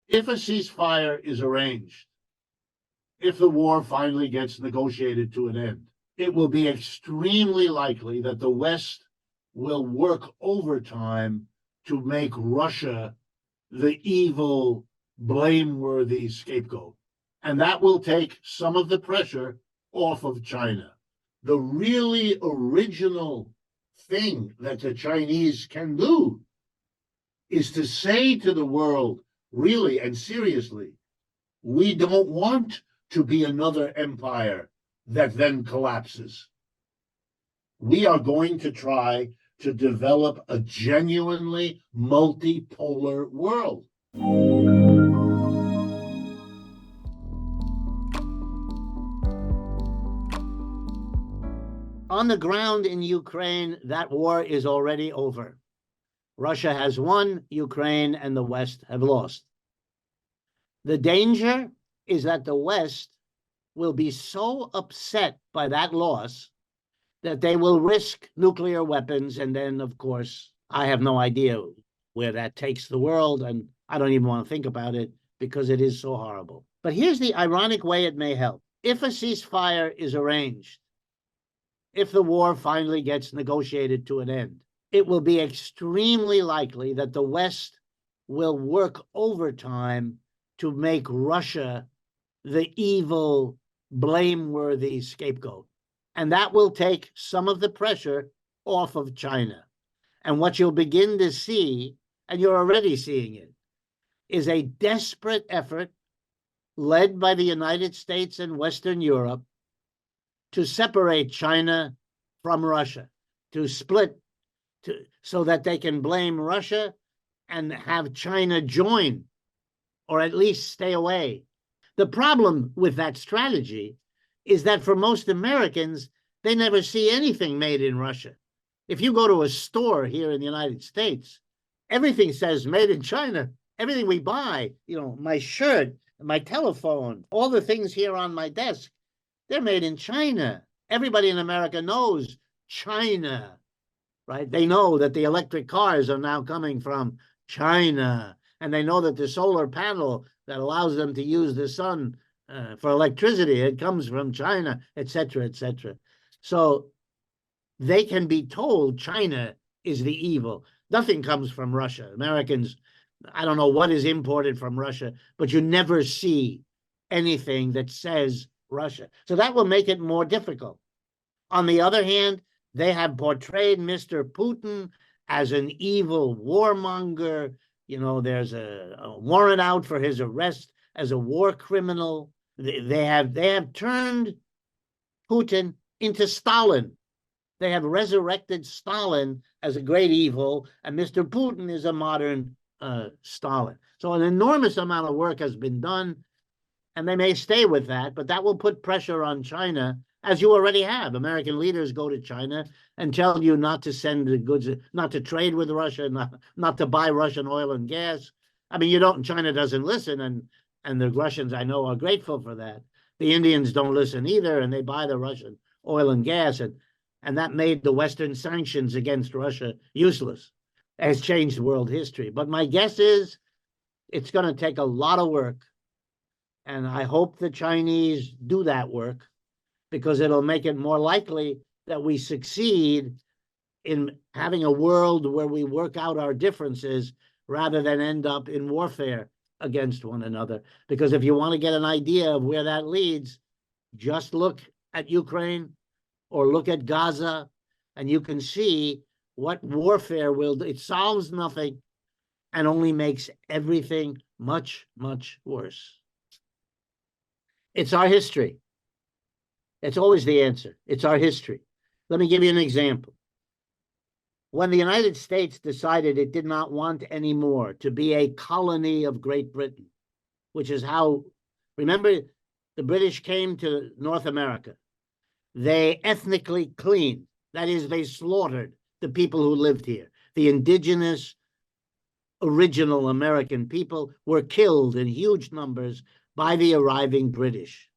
If a ceasefire is arranged, if the war finally gets negotiated to an end, it will be extremely likely that the West will work overtime to make Russia the evil, blameworthy scapegoat. And that will take some of the pressure off of China. The really original thing that the Chinese can do is to say to the world, really and seriously, we don't want to be another empire that then collapses. We are going to try to develop a genuinely multipolar world. On the ground in Ukraine, that war is already over. Russia has won Ukraine and the West have lost. The danger is that the West will be so upset by that loss that they will risk nuclear weapons. And then, of course, I have no idea where that takes the world. And I don't even want to think about it because it is so horrible. But here's the ironic way it may help. If a ceasefire is arranged, if the war finally gets negotiated to an end, it will be extremely likely that the West will work overtime to make Russia the evil, blameworthy scapegoat. And that will take some of the pressure off of China. And what you'll begin to see, and you're already seeing it, is a desperate effort led by the United States and Western Europe to separate China from Russia, to split, so that they can blame Russia and have China join, or at least stay away. The problem with that strategy is that for most Americans, they never see anything made in Russia. If you go to a store here in the United States, everything says made in China. Everything we buy, my shirt, my telephone, all the things here on my desk, they're made in China. Everybody in America knows China, right? They know that the electric cars are now coming from China, and they know that the solar panel that allows them to use the sun for electricity, it comes from China, et cetera, et cetera. So they can be told China is the evil. Nothing comes from Russia. Americans, I don't know what is imported from Russia, but you never see anything that says Russia. So that will make it more difficult. On the other hand, they have portrayed Mr. Putin as an evil warmonger. There's a warrant out for his arrest as a war criminal. They have turned Putin into Stalin. They have resurrected Stalin as a great evil, and Mr. Putin is a modern Stalin. So an enormous amount of work has been done, and they may stay with that, but that will put pressure on China, as you already have. American leaders go to China and tell you not to send the goods, not to trade with Russia, not to buy Russian oil and gas. I mean, China doesn't listen, and the Russians, I know, are grateful for that. The Indians don't listen either, and they buy the Russian oil and gas, and that made the Western sanctions against Russia useless. It has changed world history. But my guess is it's going to take a lot of work, and I hope the Chinese do that work, because it'll make it more likely that we succeed in having a world where we work out our differences rather than end up in warfare against one another. Because if you want to get an idea of where that leads, just look at Ukraine or look at Gaza, and you can see what warfare will do. It solves nothing and only makes everything much, much worse. It's our history. It's always the answer. It's our history. Let me give you an example. When the United States decided it did not want anymore to be a colony of Great Britain, which is how, remember, the British came to North America. They ethnically cleaned. That is, they slaughtered the people who lived here. The indigenous, original American people were killed in huge numbers by the arriving British.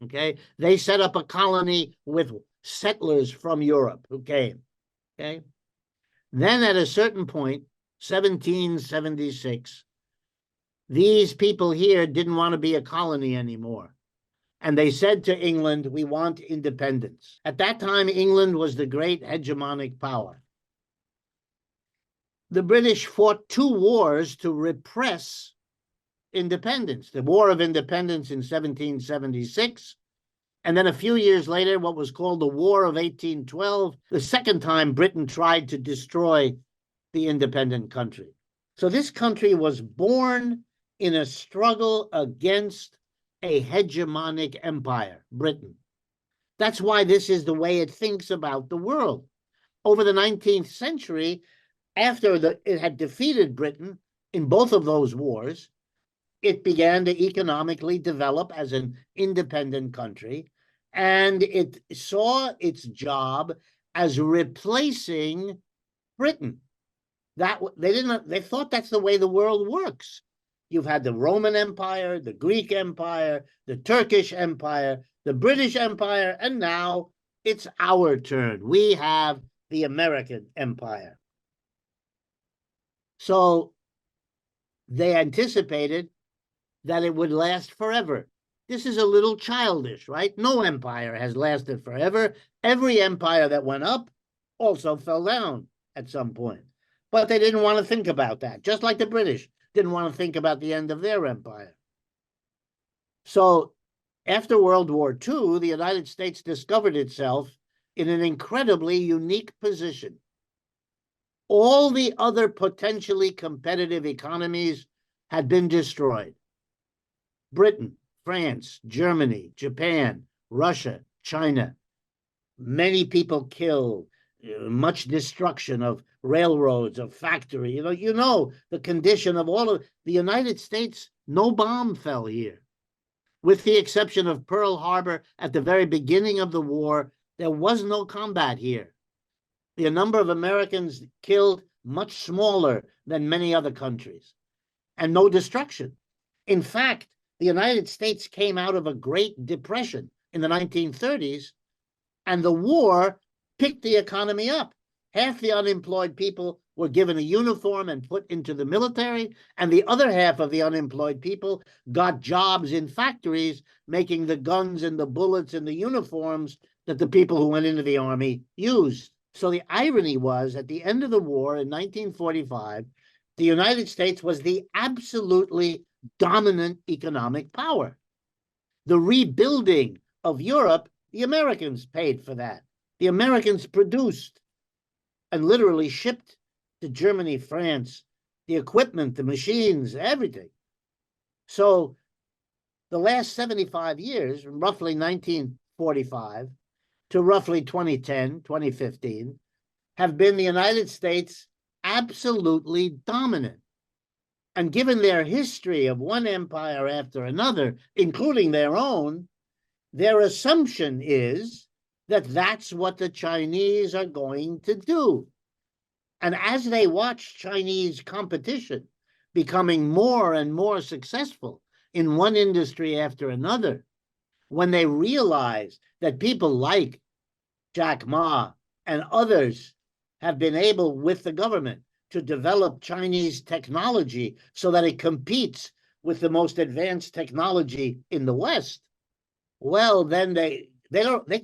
Okay, they set up a colony with settlers from Europe who came. Okay, then at a certain point, 1776, These people here didn't want to be a colony anymore. And they said to England, we want independence. At that time, England was the great hegemonic power. The British fought 2 wars to repress independence. The War of Independence in 1776, and then a few years later, what was called the War of 1812, the second time Britain tried to destroy the independent country. So this country was born in a struggle against a hegemonic empire, Britain. That's why this is the way it thinks about the world. Over the 19th century, after it had defeated Britain in both of those wars, it began to economically develop as an independent country, and it saw its job as replacing Britain. They thought that's the way the world works. You've had the Roman Empire, the Greek Empire, the Turkish Empire, the British Empire, and now it's our turn. We have the American Empire. So they anticipated that it would last forever. This is a little childish, right? No empire has lasted forever. Every empire that went up also fell down at some point. But they didn't want to think about that, just like the British didn't want to think about the end of their empire. So after World War II, the United States discovered itself in an incredibly unique position. All the other potentially competitive economies had been destroyed. Britain, France, Germany, Japan, Russia, China. Many people killed, much destruction of railroads, of factories. You know the condition of all of the United States. No bomb fell here. With the exception of Pearl Harbor at the very beginning of the war, there was no combat here. The number of Americans killed much smaller than many other countries, and no destruction. In fact, the United States came out of a Great Depression in the 1930s, and the war picked the economy up. Half the unemployed people were given a uniform and put into the military, and the other half of the unemployed people got jobs in factories making the guns and the bullets and the uniforms that the people who went into the army used. So the irony was, at the end of the war in 1945, the United States was the absolutely dominant economic power. The rebuilding of Europe, the Americans paid for that. The Americans produced and literally shipped to Germany, France, the equipment, the machines, everything. So the last 75 years, from roughly 1945 to roughly 2010, 2015, have been the United States absolutely dominant. And given their history of one empire after another, including their own, their assumption is that that's what the Chinese are going to do. And as they watch Chinese competition becoming more and more successful in one industry after another, when they realize that people like Jack Ma and others have been able, with the government, to develop Chinese technology so that it competes with the most advanced technology in the West, well, then they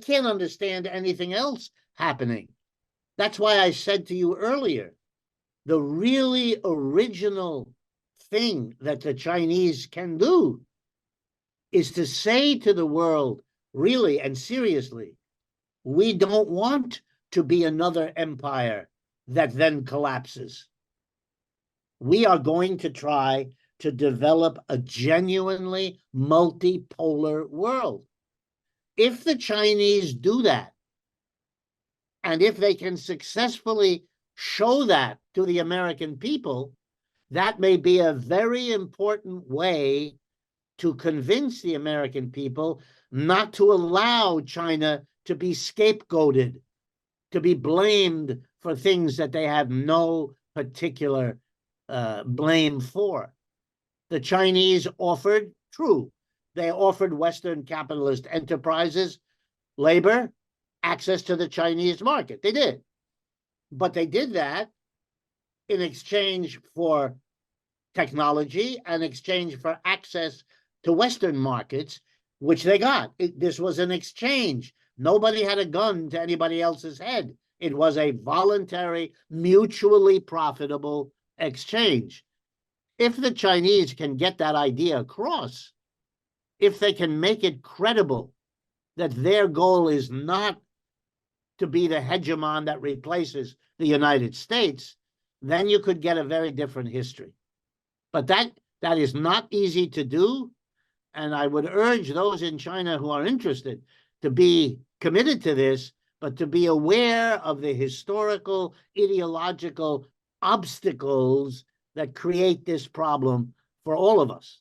can't understand anything else happening. That's why I said to you earlier, the really original thing that the Chinese can do is to say to the world, really and seriously, we don't want to be another empire that then collapses. We are going to try to develop a genuinely multipolar world. If the Chinese do that, and if they can successfully show that to the American people, that may be a very important way to convince the American people not to allow China to be scapegoated, to be blamed for things that they have no particular blame for. The Chinese offered, true, they offered Western capitalist enterprises labor, access to the Chinese market. They did. But they did that in exchange for technology and exchange for access to Western markets, which they got. This was an exchange. Nobody had a gun to anybody else's head. It was a voluntary, mutually profitable exchange. If the Chinese can get that idea across, if they can make it credible that their goal is not to be the hegemon that replaces the United States, then you could get a very different history. But that is not easy to do. And I would urge those in China who are interested to be committed to this, but to be aware of the historical, ideological obstacles that create this problem for all of us.